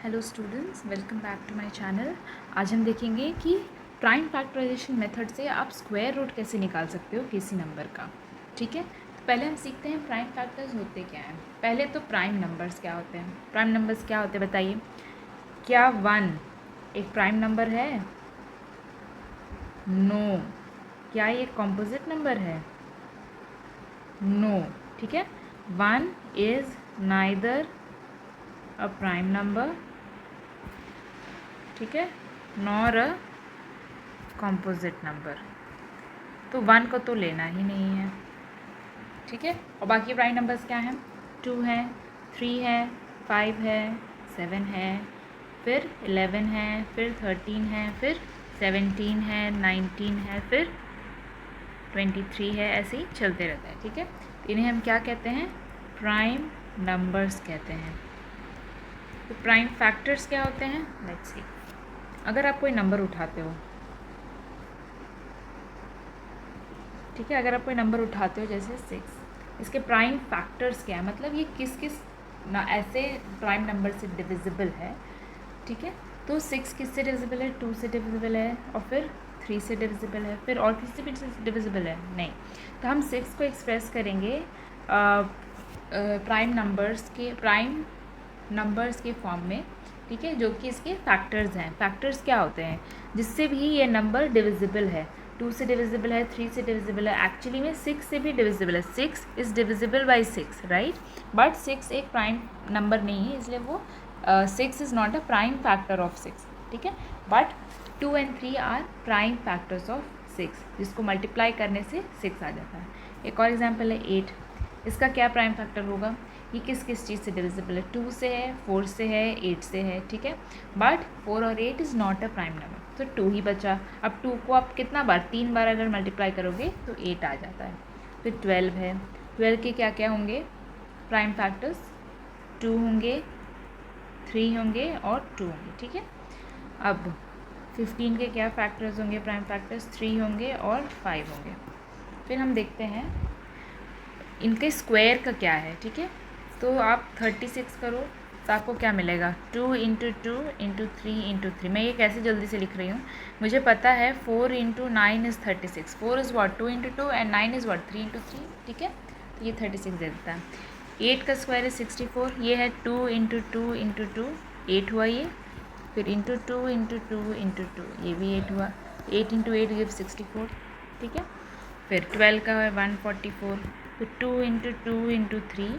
Hello students, welcome back to my channel. आज हम देखेंगे कि प्राइम फैक्टराइजेशन मेथड से आप स्क्वायर रूट कैसे निकाल सकते हो किसी नंबर का। ठीक है, तो पहले हम सीखते हैं प्राइम फैक्टर्स होते क्या हैं। पहले तो प्राइम नंबर्स क्या होते हैं। प्राइम नंबर्स क्या होते हैं बताइए। क्या 1 एक प्राइम नंबर है? नो। क्या ये कॉम्पोजिट नंबर है? नो। ठीक है, 1 is neither a prime number, ठीक है, नॉर अ कॉम्पोजिट नंबर। तो 1 को तो लेना ही नहीं है। ठीक है, और बाकी प्राइम नंबर्स क्या हैं? 2 है, 3 है, 5 है, 7 है, फिर 11 है, फिर 13 है, फिर 17 है, 19 है, फिर 23 है। ऐसे ही चलते रहता है। ठीक है, इन्हें हम क्या कहते हैं? प्राइम नंबर्स कहते हैं। तो प्राइम फैक्टर्स क्या होते हैं? Let's see. अगर आप कोई नंबर उठाते हो, ठीक है, अगर आप कोई नंबर उठाते हो जैसे 6, इसके प्राइम फैक्टर्स क्या है, मतलब ये किस किस ना ऐसे प्राइम नंबर से डिविजिबल है। ठीक है, तो 6 किससे डिविजिबल है? 2 से डिविजिबल है, और फिर 3 से डिविजिबल है, फिर और किससे भी डिविजिबल है? नहीं। तो हम 6 को एक्सप्रेस करेंगे प्राइम नंबर्स के फॉर्म में। ठीक है, जो कि इसके फैक्टर्स हैं। फैक्टर्स क्या होते हैं? जिससे भी ये नंबर डिविजिबल है। 2 से डिविजिबल है, 3 से डिविजिबल है, एक्चुअली में 6 से भी डिविजिबल है। 6 is divisible by 6, right. But 6 एक प्राइम नंबर नहीं है, इसलिए वो 6 is not a prime factor of 6। ठीक है, but 2 and 3 are prime factors of 6, जिसको मल्टीप्लाई करने से 6 आ जाता है। एक और एग्जाम्पल है 8। इसका क्या प्राइम फैक्टर होगा? ये किस किस चीज़ से डिविजिबल है? 2 से है, 4 से है, 8 से है। ठीक है, बट 4 और 8 is not a prime number, तो 2 ही बचा। अब 2 को आप कितना बार? 3 बार अगर मल्टीप्लाई करोगे तो 8 आ जाता है। फिर 12 है। 12 के क्या क्या होंगे प्राइम फैक्टर्स? 2 होंगे, 3 होंगे और 2 होंगे। ठीक है, अब 15 के क्या फैक्टर्स होंगे? प्राइम फैक्टर्स 3 होंगे और 5 होंगे। फिर हम देखते हैं इनके स्क्वायर का क्या है। ठीक है, तो आप 36 करो तो आपको क्या मिलेगा? 2 इंटू 2 इंटू 3 इंटू 3। मैं ये कैसे जल्दी से लिख रही हूँ, मुझे पता है 4 into 9 is 36। 4 is what? 2 into 2 and 9 is what? 3 into 3। ठीक है, तो ये 36 दे देता है। 8 का स्क्वायर इज़ 64। ये है 2 इंटू 2 इंटू 2, 8 हुआ ये। फिर इंटू 2 इंटू 2 इंटू 2, ये भी 8 हुआ। 8 इंटू 8 गिव 64। ठीक है, फिर 12 का है 144। फिर 2 इंटू 2 इंटू 3,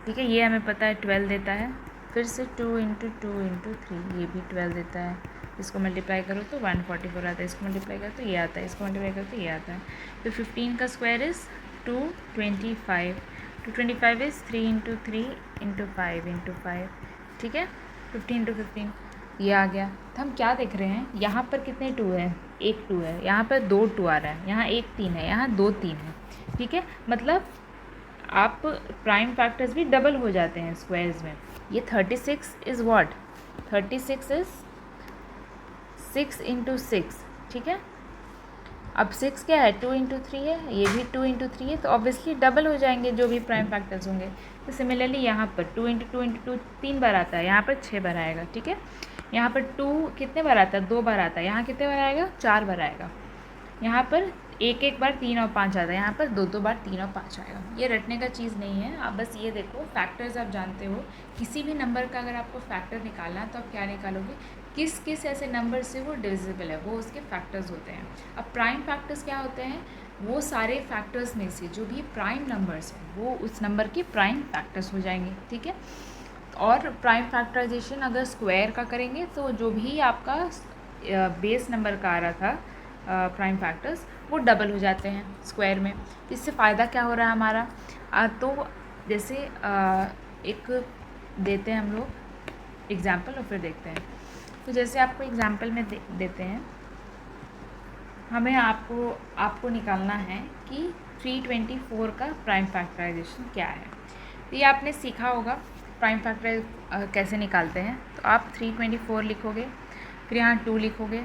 ठीक है, ये हमें पता है 12 देता है। फिर से 2 इंटू 2 इंटू 3, ये भी 12 देता है। इसको मल्टीप्लाई करो तो 144 आता है, इसको मल्टीप्लाई करो तो ये आता है, इसको मल्टीप्लाई करो तो ये आता है। फिर 15 का square is 225। 225 is 3 into 3 into 5 into 5। ठीक है, 15 इंटू 15 ये आ गया। तो हम क्या देख रहे हैं, यहाँ पर कितने 2 हैं? एक 2 है, यहाँ पर 2 2 आ रहा है, यहाँ एक 3 है, यहाँ 2 3 है। ठीक है, मतलब आप प्राइम फैक्टर्स भी डबल हो जाते हैं स्क्वायर्स में। ये 36 इज़ व्हाट? 36 is 6 into 6। ठीक है, अब 6 क्या है? 2 इंटू 3 है, ये भी 2 इंटू 3 है, तो ऑब्वियसली डबल हो जाएंगे जो भी प्राइम फैक्टर्स होंगे। तो सिमिलरली यहाँ पर 2 इंटू 2 इंटू 2 3 बार आता है, यहाँ पर 6 बार आएगा। ठीक है, यहाँ पर 2 कितने बार आता है? 2 बार आता है। यहाँ कितने बार आएगा? 4 बार आएगा। यहाँ पर एक एक बार 3 और 5 आता है, यहाँ पर 2 2 बार 3 और 5 आएगा। ये रटने का चीज़ नहीं है, आप बस ये देखो फैक्टर्स आप जानते हो। किसी भी नंबर का अगर आपको फैक्टर निकालना है तो आप क्या निकालोगे? किस किस ऐसे नंबर से वो डिविजिबल है, वो उसके फैक्टर्स होते हैं। अब प्राइम फैक्टर्स क्या होते हैं? वो सारे फैक्टर्स में से जो भी प्राइम नंबर्स हैं वो उस नंबर के प्राइम फैक्टर्स हो जाएंगे। ठीक है, और प्राइम फैक्टराइजेशन अगर स्क्वायर का करेंगे तो जो भी आपका बेस नंबर का आ रहा था प्राइम फैक्टर्स, वो डबल हो जाते हैं स्क्वायर में। इससे फ़ायदा क्या हो रहा है हमारा? तो जैसे एक देते हैं हम लोग एग्जाम्पल और फिर देखते हैं। तो जैसे आपको एग्जाम्पल में देते हैं, हमें आपको निकालना है कि 324 का प्राइम फैक्टराइजेशन क्या है। तो ये आपने सीखा होगा प्राइम फैक्टर कैसे निकालते हैं। तो आप 324 लिखोगे, फिर यहाँ 2 लिखोगे।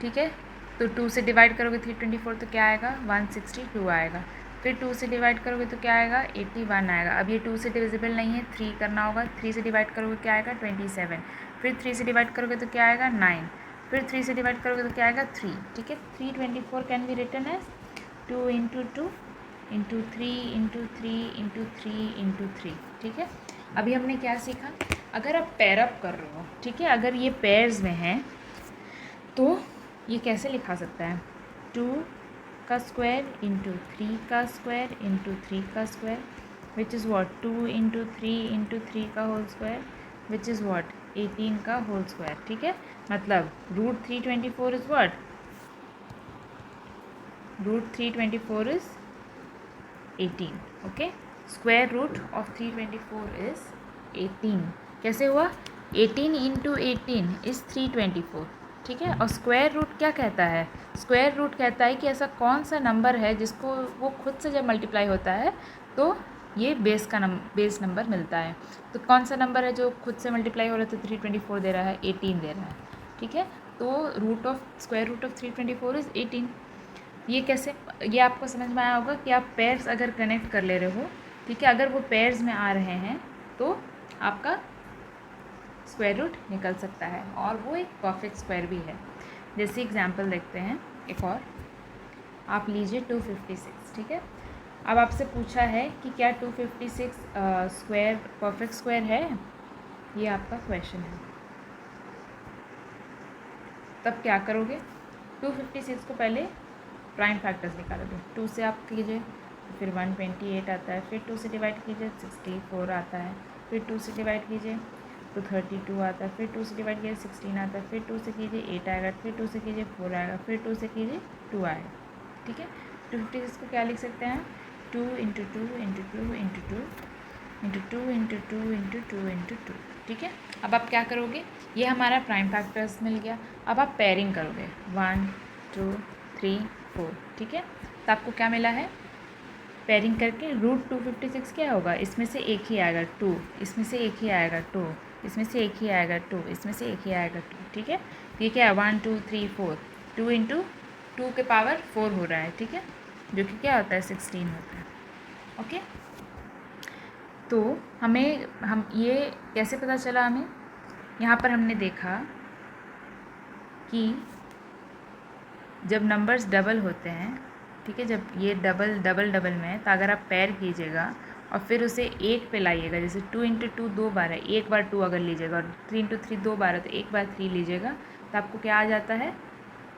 ठीक है, तो 2 से डिवाइड करोगे 324 तो क्या आएगा? 162 आएगा। फिर 2 से डिवाइड करोगे तो क्या आएगा 81 आएगा। अब ये 2 से डिविजिबल नहीं है, 3 करना होगा। 3 से डिवाइड करोगे क्या आएगा 27। फिर 3 से डिवाइड करोगे तो क्या आएगा 9। फिर 3 से डिवाइड करोगे तो क्या आएगा 3। ठीक है, 324 can be written as 2 into 2 into 3 into 3 into 3 into 3। ठीक है, अभी हमने क्या सीखा, अगर आप पेयर अप कर रहे हो, ठीक है, अगर ये पेयर्स में हैं तो ये कैसे लिखा सकता है 2 का स्क्वायर इंटू 3 का स्क्वायर इंटू 3 का square which is what 2 into 3 into 3 का whole square which is what 18 का होल स्क्वायर। ठीक है, मतलब root 324 is what, root 324 is 18। Okay, square root of 324 is 18। कैसे हुआ 18 इंटू 18 इज़ 324। ठीक है, और स्क्वायर रूट क्या कहता है, स्क्वायर रूट कहता है कि ऐसा कौन सा नंबर है जिसको वो खुद से जब मल्टीप्लाई होता है तो ये बेस नंबर मिलता है। तो कौन सा नंबर है जो खुद से मल्टीप्लाई हो रहा है, तो 324 दे रहा है, 18 दे रहा है। ठीक है, तो स्क्वायर रूट ऑफ 324 इज़ 18। ये कैसे, ये आपको समझ में आया होगा कि आप पेयर्स अगर कनेक्ट कर ले रहे हो, ठीक है, अगर वो पेयर्स में आ रहे हैं तो आपका स्क्वायर रूट निकल सकता है और वो एक परफेक्ट स्क्वायर भी है। जैसे एग्जांपल देखते हैं एक और, आप लीजिए 256। ठीक है, अब आपसे पूछा है कि क्या 256 स्क्वायर परफेक्ट स्क्वायर है, ये आपका क्वेश्चन है। तब क्या करोगे, 256 को पहले प्राइम फैक्टर्स निकालोगे। 2 से आप कीजिए तो फिर 128 आता है, फिर 2 से डिवाइड कीजिए 64 आता है, फिर 2 से डिवाइड कीजिए तो 32 आता है, फिर 2 से डिवाइड कीजिए 16 आता है, फिर 2 से कीजिए 8 आएगा, फिर 2 से कीजिए 4 आएगा, फिर 2 से कीजिए 2 आएगा। ठीक है, 256 को क्या लिख सकते हैं 2 into 2 into 2 into 2 into 2 into 2 into 2 into 2। ठीक है, अब आप क्या करोगे, ये हमारा प्राइम फैक्टर्स मिल गया। अब आप पेयरिंग करोगे 1 2 3 4। ठीक है, तो आपको क्या मिला है, पेयरिंग करके रूट 256 क्या होगा, इसमें से एक ही आएगा 2, इसमें से एक ही आएगा 2, इसमें से एक ही आएगा 2, इसमें से एक ही आएगा 2। ठीक है, तो ये क्या है 1 2 3 4, 2 इंटू 2 के पावर 4 हो रहा है। ठीक है, जो कि क्या होता है 16 होता है। ओके, तो हम ये कैसे पता चला हमें, यहाँ पर हमने देखा कि जब नंबर्स डबल होते हैं, ठीक है, जब ये डबल डबल डबल में है तो अगर आप पेयर कीजिएगा और फिर उसे एक पे लाइएगा, जैसे 2 इंटू 2 2 बार है, एक बार 2 अगर लीजिएगा, और 3 इंटू 3 2 बार है तो एक बार 3 लीजिएगा, तो आपको क्या आ जाता है,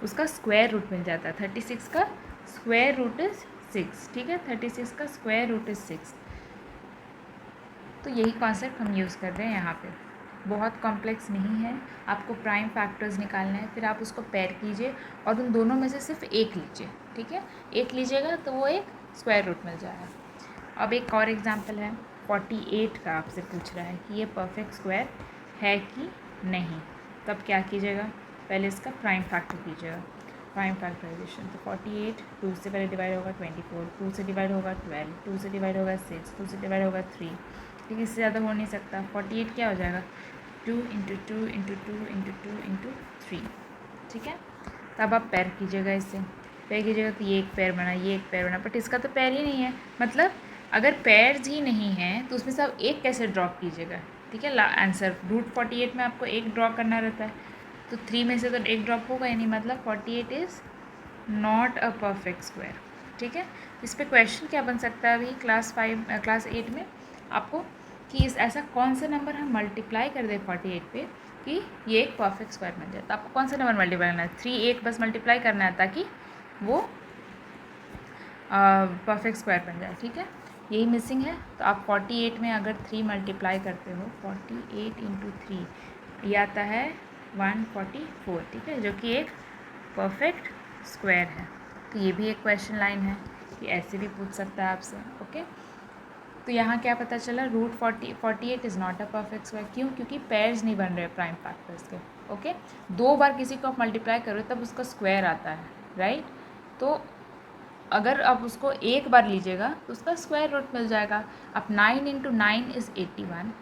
उसका स्क्वायर रूट मिल जाता है। 36 का स्क्वायर रूट इज़ 6। ठीक है, 36 का स्क्वायर रूट इज़ 6। तो यही कॉन्सेप्ट हम यूज़ कर रहे हैं यहाँ पे, बहुत कॉम्प्लेक्स नहीं है। आपको प्राइम फैक्टर्स निकालना है, फिर आप उसको पेयर कीजिए और उन दोनों में से सिर्फ एक लीजिए। ठीक है, एक लीजिएगा तो वो एक स्क्वायर रूट मिल जाएगा। अब एक और एग्जांपल है, 48 का आपसे पूछ रहा है कि ये परफेक्ट स्क्वायर है कि नहीं। तब क्या कीजिएगा, पहले इसका प्राइम फैक्टर कीजिएगा, प्राइम फैक्टराइजेशन। तो 48 2 से पहले डिवाइड होगा 24, 2 से डिवाइड होगा 12, 2 से डिवाइड होगा 6, 2 से डिवाइड होगा 3। ठीक है, इससे ज़्यादा हो नहीं सकता। 48 क्या हो जाएगा 2 इंटू 2 इंटू 2 इंटू 2 इंटू 3। ठीक है, तब आप पेयर कीजिएगा, इससे पेयर कीजिएगा तो ये एक पेयर बना, ये एक पेयर बना, बट इसका तो पेयर ही नहीं है। मतलब अगर पेयर्स ही नहीं हैं तो उसमें से आप एक कैसे ड्रॉप कीजिएगा। ठीक है, आंसर रूट 48 में आपको एक ड्रॉ करना रहता है, तो 3 में से तो एक ड्रॉप होगा ही नहीं, मतलब 48 is not a perfect square. ठीक है, इस पर क्वेश्चन क्या बन सकता है अभी क्लास 8 में आपको, कि इस ऐसा कौन सा नंबर हम मल्टीप्लाई कर दें 48 पे कि ये एक परफेक्ट स्क्वायर बन जाए। तो आपको कौन सा नंबर मल्टीप्लाई करना है, 3 एक बस मल्टीप्लाई करना है ताकि वो परफेक्ट स्क्वायर बन जाए। ठीक है, यही मिसिंग है। तो आप 48 में अगर 3 मल्टीप्लाई करते हो, 48 इंटू 3 ये आता है 144। ठीक है, जो कि एक परफेक्ट स्क्वायर है। तो ये भी एक क्वेश्चन लाइन है कि ऐसे भी पूछ सकता है आपसे। ओके, तो यहाँ क्या पता चला, root 48 is not a perfect square. क्यों, क्योंकि पेयर्स नहीं बन रहे प्राइम फैक्टर्स के। ओके, 2 बार किसी को आप मल्टीप्लाई करो तब उसका स्क्वायर आता है, राइट। तो अगर आप उसको एक बार लीजिएगा तो उसका स्क्वायर रूट मिल जाएगा। अब 9 इंटू 9 इज़ 81।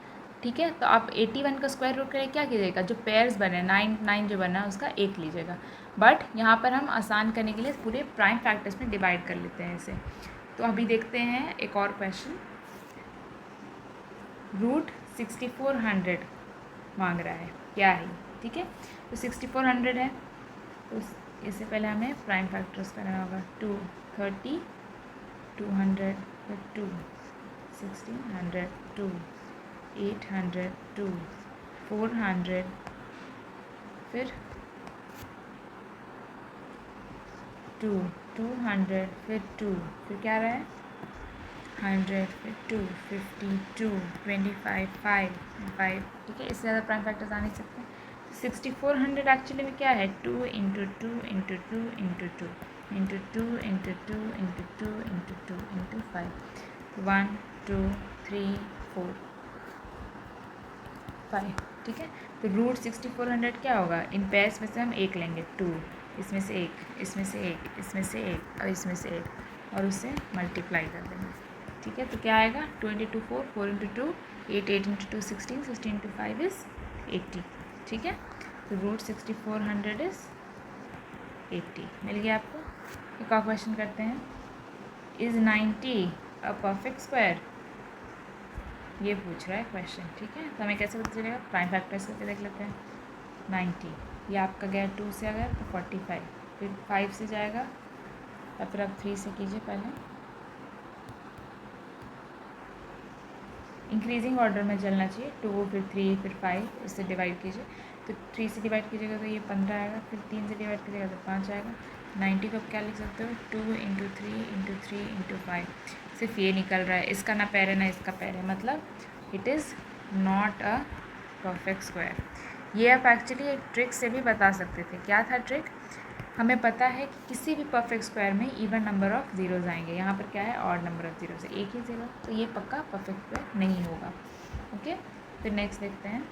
ठीक है, तो आप 81 का स्क्वायर रूट के लिए क्या कीजिएगा, जो पेयर्स बने 9 जो बना उसका एक लीजिएगा। बट यहाँ पर हम आसान करने के लिए पूरे प्राइम फैक्टर्स में डिवाइड कर लेते हैं इसे। तो अभी देखते हैं एक और क्वेश्चन। रूट 6400 मांग रहा है, क्या है, ठीक है। तो 6400 है, तो इससे पहले हमें प्राइम फैक्टर्स करना होगा। 230, 200, फिर 2, 1600, 2, 800, 2, 400, फिर 2, 200, फिर 2, फिर क्या रहा है 100, फिर 2, 50, 2, 25, 5, 5, ठीक है। इससे ज़्यादा प्राइम फैक्टर्स आ नहीं सकते। 6400 एक्चुअली में क्या है 2 into 2 into 2 into 2 into 2 into 2 into 2 into 2 into 5, 1 2 3 4 5, ठीक है। तो रूट 6400 क्या होगा, इन पेयर्स में से हम एक लेंगे, 2, इसमें से एक, इसमें से एक, इसमें से एक और इसमें से एक, और उससे मल्टीप्लाई कर देंगे, ठीक है। तो क्या आएगा 2 into 2 4, 4 into 2 8, 8 into 2 16, 16 into 5 is 80, ठीक है। तो रूट 6400 इज़ 80 मिल गया आपको। एक और क्वेश्चन करते हैं। इज़ 90 अ परफेक्ट स्क्वायर, ये पूछ रहा है क्वेश्चन, ठीक है। तो हमें कैसे पता चलेगा, प्राइम फैक्टर्स करके देख लेते हैं। 90 ये आपका गया 2 से, अगर तो 45, फिर 5 से जाएगा, या फिर आप 3 से कीजिए पहले, इंक्रीजिंग ऑर्डर में चलना चाहिए। 2 फिर 3 फिर 5, इससे डिवाइड कीजिए। तो 3 से डिवाइड कीजिएगा तो ये 15 आएगा, फिर 3 से डिवाइड कीजिएगा तो 5 आएगा। 90 को आप क्या लिख सकते हो 2 इंटू 3 इंटू 3 इंटू 5, सिर्फ ये निकल रहा है, इसका ना पैर है ना इसका पैर है, मतलब it is not a perfect square. ये आप एक्चुअली एक ट्रिक से भी बता सकते थे। क्या था ट्रिक, हमें पता है कि किसी भी परफेक्ट स्क्वायर में इवन नंबर ऑफ ज़ीरोज़ आएंगे। यहाँ पर क्या है ऑड नंबर ऑफ ज़ीरोज़ है, एक ही ज़ीरो, तो ये पक्का परफेक्ट स्क्वायर नहीं होगा। ओके, फिर नेक्स्ट देखते हैं।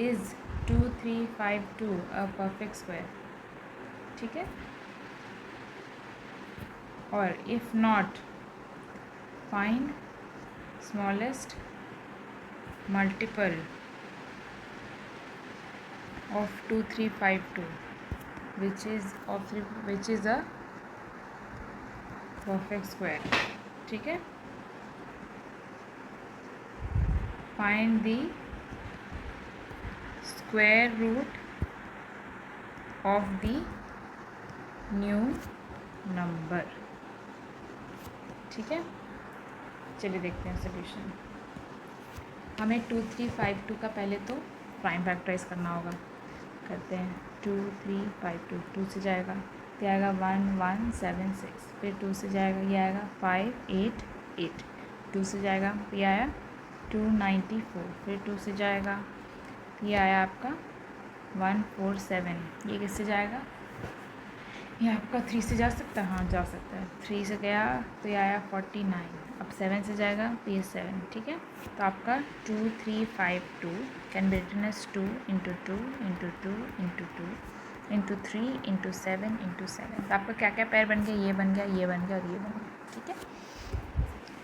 इज़ 2352 अ परफेक्ट स्क्वायर, ठीक है। और if not, find smallest multiple of 2352 which is a perfect square, ठीक है। find the square root of the new number, ठीक है। चलिए देखते हैं सोल्यूशन। हमें 2352 का पहले तो प्राइम फैक्टराइज करना होगा, करते हैं। 2352 2 से जाएगा तो आएगा 1176, फिर 2 से जाएगा ये आएगा 588, 2 से जाएगा तो ये आया 294, फिर 2 से जाएगा ये आया आपका 147, ये किससे जाएगा, ये आपका 3 से जा सकता है, हाँ जा सकता है। 3 से गया तो ये आया 49, अब 7 से जाएगा तो ये 7, ठीक है। तो आपका 2352 can be written as 2 into 2 into 2 into 2 into 3 into 7 into 7। तो आपका क्या क्या पैर बन गया, ये बन गया, ये बन गया और ये बन गया, ठीक है।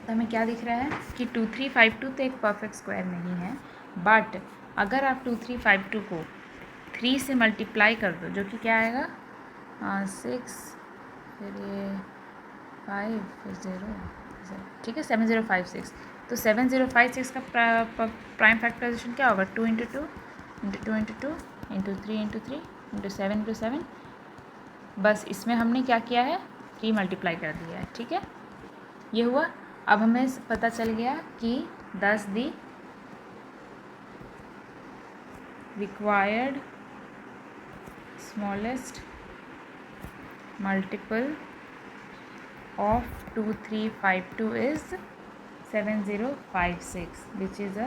तो हमें क्या दिख रहा है कि 2352 तो एक परफेक्ट स्क्वायर नहीं है, बट अगर आप 2352 को 3 से मल्टीप्लाई कर दो, जो कि क्या आएगा 6, फिर ये 5, फिर 0, ठीक है 7056। तो 7056 का प्राइम फैक्टराइजेशन क्या होगा 2 into 2 into 2 into 2 into 3 into 3 into 7 into 7। बस इसमें हमने क्या किया है 3 मल्टीप्लाई कर दिया है, ठीक है। ये हुआ। अब हमें पता चल गया कि 10 the required smallest multiple of 2352 is 7056 which is a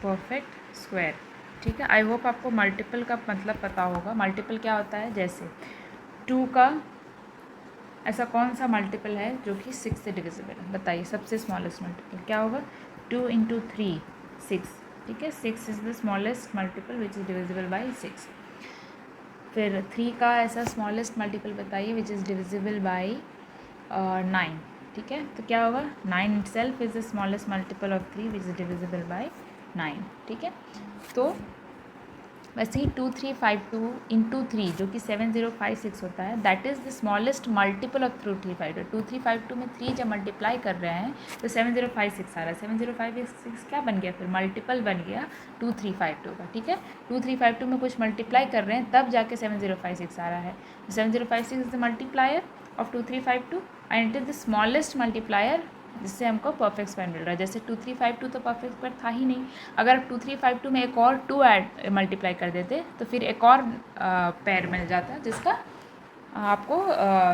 perfect square, ठीक है। आई होप आपको मल्टीपल का मतलब पता होगा। मल्टीपल क्या होता है, जैसे 2 का ऐसा कौन सा मल्टीपल है जो कि 6 से डिविजिबल है, बताइए सबसे स्मॉलेस्ट मल्टीपल क्या होगा 2 इंटू 3 6, ठीक है। 6 is the smallest multiple which is divisible by 6। फिर 3 का ऐसा स्मॉलेस्ट मल्टीपल बताइए विच इज़ डिविजिबल बाई 9, ठीक है। तो क्या होगा 9 itself is the smallest multiple of 3 which is divisible by 9, ठीक है। तो वैसे ही 2352 इंटू 3 जो कि 7056 होता है, that is the smallest multiple of 2352। 2352 में 3 जब मल्टीप्लाई कर रहे हैं तो 7056 आ रहा है। 7056 क्या बन गया फिर? मल्टीपल बन गया 2352 का, ठीक है। 2352 में कुछ मल्टीप्लाई कर रहे हैं तब जाके 7056 आ रहा है। 7056 is the multiplier of 2352 and it is the smallest multiplier जिससे हमको परफेक्ट स्क्वायर मिल रहा है। जैसे 2352 तो परफेक्ट स्क्वायर था ही नहीं, अगर 2352 में एक और 2 ऐड मल्टीप्लाई कर देते तो फिर एक और पेयर मिल जाता जिसका आपको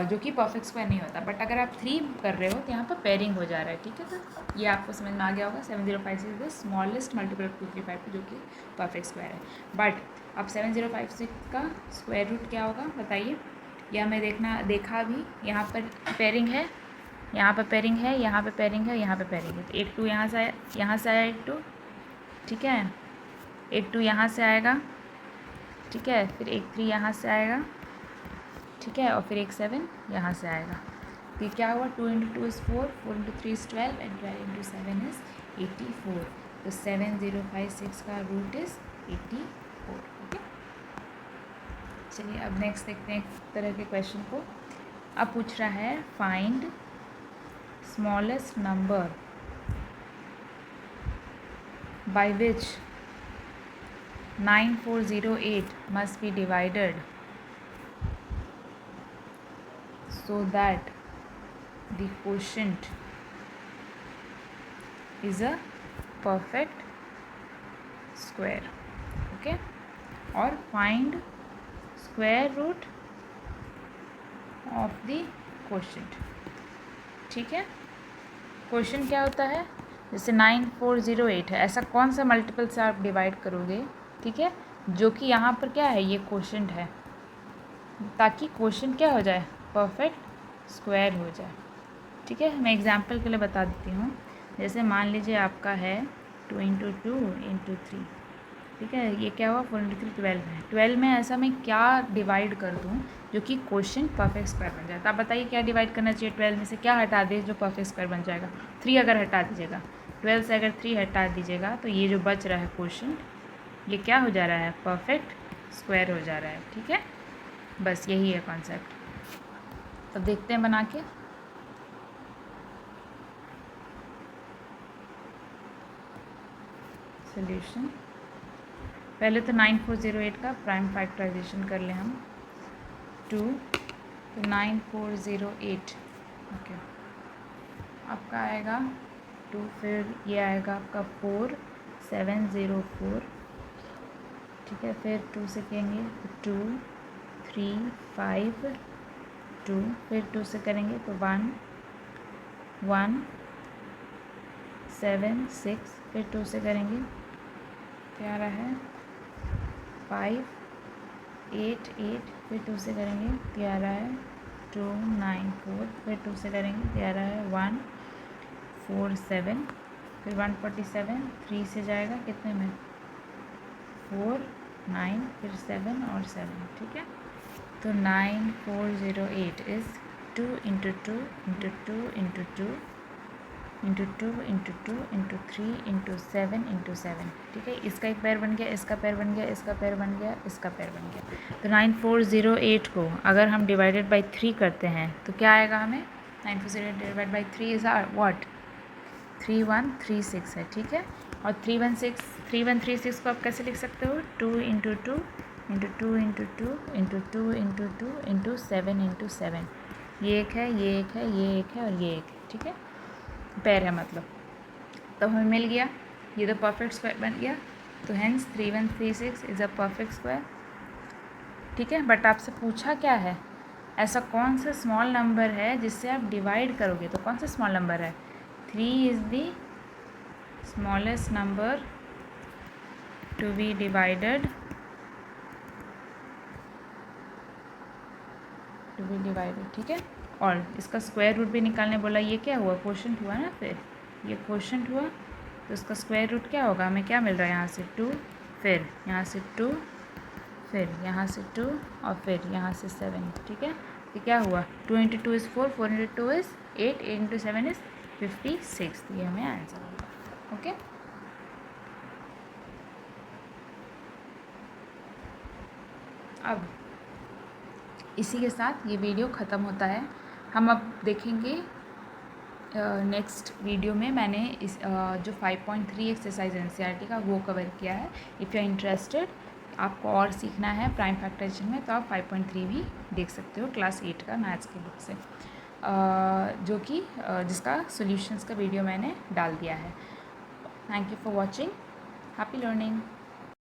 जो कि परफेक्ट स्क्वायर नहीं होता। बट अगर आप 3 कर रहे हो तो यहाँ पर पेयरिंग हो जा रहा है, ठीक है। तो ये आपको समझ में आ गया होगा। 7056 is the smallest multiple of 2352 जो कि परफेक्ट स्क्वायर है। बट अब 7056 का स्क्वायर रूट क्या होगा बताइए? यह हमें देखा भी, यहाँ पर पेयरिंग है, यहाँ पे पेयरिंग है, यहाँ पे पेयरिंग है, यहाँ पे पेयरिंग है। तो एक 2 यहाँ से आया एक 2, ठीक है। एक 2 यहाँ से आएगा, ठीक है। फिर एक 3 यहाँ से आएगा, ठीक है। और फिर एक 7 यहाँ से आएगा। तो क्या हुआ? 2 × 2 इज़ 4, 4 × 3 इज़ 12 एंड 12 × 7 इज़ 84। तो 7056 का रूट इज़ 84, ओके। चलिए अब नेक्स्ट देखते हैं एक तरह के क्वेश्चन को। अब पूछ रहा है find smallest number by which 9408 must be divided so that the quotient is a perfect square, okay, or find square root of the quotient, ठीक है। क्वेश्चन क्या होता है? जैसे 9408 है, ऐसा कौन सा मल्टीपल से आप डिवाइड करोगे, ठीक है, जो कि यहाँ पर क्या है, ये क्वोशंट है, ताकि क्वोशंट क्या हो जाए? परफेक्ट स्क्वायर हो जाए, ठीक है। मैं एग्जांपल के लिए बता देती हूँ। जैसे मान लीजिए आपका है 2 × 2 × 3, ठीक है। ये क्या हुआ? 4 × 3 12 है। 12 में ऐसा मैं क्या डिवाइड कर दूँ जो कि क्वोशंट परफेक्ट स्क्वायर बन जाए? तो आप बताइए क्या डिवाइड करना चाहिए? 12 में से क्या हटा दे जो परफेक्ट स्क्वायर बन जाएगा? 3 अगर हटा दीजिएगा, 12 से अगर 3 हटा दीजिएगा तो ये जो बच रहा है क्वोशंट, ये क्या हो जा रहा है? परफेक्ट स्क्वायर हो जा रहा है, ठीक है। बस यही है कॉन्सेप्ट। अब देखते हैं बना के। सोल्यूशन पहले तो 9408 का प्राइम फैक्टराइजेशन कर लें हम। 2 तो 9408, ओके, आपका आएगा 2, फिर ये आएगा आपका 4 704, ठीक है। फिर 2 से करेंगे 2 3 5 2, फिर 2 से करेंगे तो 1 1 7 6, फिर 2 से करेंगे क्या रहा है? 5 8 8, फिर 2 से करेंगे तो आ रहा है 2 9 4, फिर 2 से करेंगे तो आ रहा है 1 4 7, फिर 147, 3 से जाएगा कितने में? 4 9, फिर 7 और 7, ठीक है। तो 9408 इज़ 2 × 2 × 2 × 2 × 2 × 2 × 3 × 7 × 7, ठीक है। इसका एक पेयर बन गया, इसका पेयर बन गया, इसका पेयर बन गया, इसका पेयर बन गया। तो 9408 को अगर हम डिवाइडेड बाई 3 करते हैं तो क्या आएगा हमें? 9408 डिवाइड बाई 3 इज़ व्हाट? 3136 है, ठीक है। और 3136 को आप कैसे लिख सकते हो? 2 × 2 × 2 × 2 × 2 × 2 × 7 × 7, ये एक है, ये एक है, ये एक है और ये एक है, ठीक है। पेयर है मतलब। तो हमें मिल गया, ये तो परफेक्ट स्क्वायर बन गया। तो hence 3136 is a perfect square, ठीक है। बट आपसे पूछा क्या है? ऐसा कौन सा स्मॉल नंबर है जिससे आप डिवाइड करोगे? तो कौन सा स्मॉल नंबर है? 3 is the smallest number to be divided, ठीक है। और इसका स्क्वायर रूट भी निकालने बोला। ये क्या हुआ? क्वोशंट हुआ ना, फिर ये क्वोशंट हुआ तो इसका स्क्वायर रूट क्या होगा? हमें क्या मिल रहा है? यहाँ से 2, फिर यहाँ से 2, फिर यहाँ से 2 और फिर यहाँ से 7, ठीक है। तो क्या हुआ? 2 × 2 इज़ 4, 4 × 2 इज़ 8, 8 × 7 इज़ 56। तो ये हमें आंसर होगा, ओके। अब इसी के साथ ये वीडियो ख़त्म होता है। हम अब देखेंगे नेक्स्ट वीडियो में मैंने इस जो 5.3 एक्सरसाइज एनसीईआरटी का वो कवर किया है। इफ़ यू आर इंटरेस्टेड, आपको और सीखना है प्राइम फैक्टराइजेशन में, तो आप 5.3 भी देख सकते हो क्लास 8 का मैथ्स की बुक से, जो कि जिसका सॉल्यूशंस का वीडियो मैंने डाल दिया है। Thank you for watching. Happy learning.